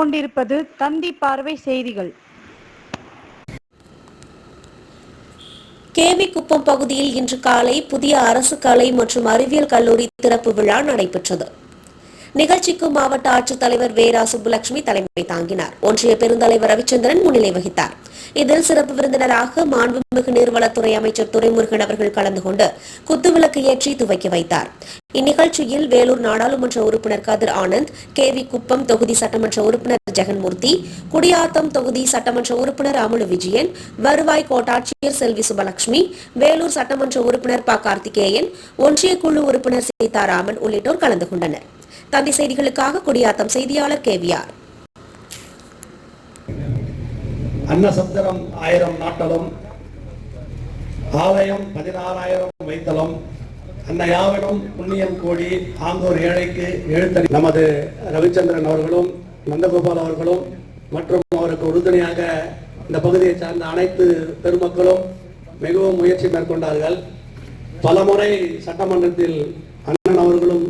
கொண்டிருப்பது தந்தி பார்வை செய்திகள். கேவி குப்பம் பகுதியில் இன்று காலை புதிய அரசு கலை மற்றும் அறிவியல் கல்லூரி திறப்பு விழா நடைபெற்றது. நிகழ்ச்சிக்கு மாவட்ட ஆட்சித்தலைவர் வேரா சுப்புலட்சுமி தலைமை தாங்கினார். ஒன்றிய பெருந்தலைவர் ரவிச்சந்திரன் முன்னிலை வகித்தார். இதில் சிறப்பு விருந்தினராக மாண்புமிகு நீர்வளத்துறை அமைச்சர் துரைமுருகன் அவர்கள் கலந்து கொண்டு குத்துவிளக்கு ஏற்றி துவக்கி வைத்தார். இந்நிகழ்ச்சியில் வேலூர் நாடாளுமன்ற உறுப்பினர் கதிர் ஆனந்த், கேவி குப்பம் தொகுதி சட்டமன்ற உறுப்பினர் ஜெகன்மூர்த்தி, குடியாத்தம் தொகுதி சட்டமன்ற உறுப்பினர் அமுலு விஜயன், வருவாய் கோட்டாட்சியர் செல்வி சுபலட்சுமி, வேலூர் சட்டமன்ற உறுப்பினர் ப கார்த்திகேயன், ஒன்றிய குழு உறுப்பினர் சீதாராமன் உள்ளிட்டோர் கலந்து கொண்டனர். தந்தி செய்திகளுக்காக குடியாத்தம் செய்தியாளர் கேவிஆர். அன்னசத்திரம் 1000 நாட்டலும், ஆலயம் 16,000 வைத்தலும், அன்னையாவிடம் புண்ணியம் கோடி ஆந்தோர் ஏழைக்கு எழுத்தறி. நமது ரவிச்சந்திரன் அவர்களும் நந்தகோபால் அவர்களும் மற்றும் அவருக்கு உறுதுணையாக இந்த பகுதியை சார்ந்த அனைத்து பெருமக்களும் மிகவும் முயற்சி மேற்கொண்டார்கள். பலமுறை சட்டமன்றத்தில் அண்ணன் அவர்களும்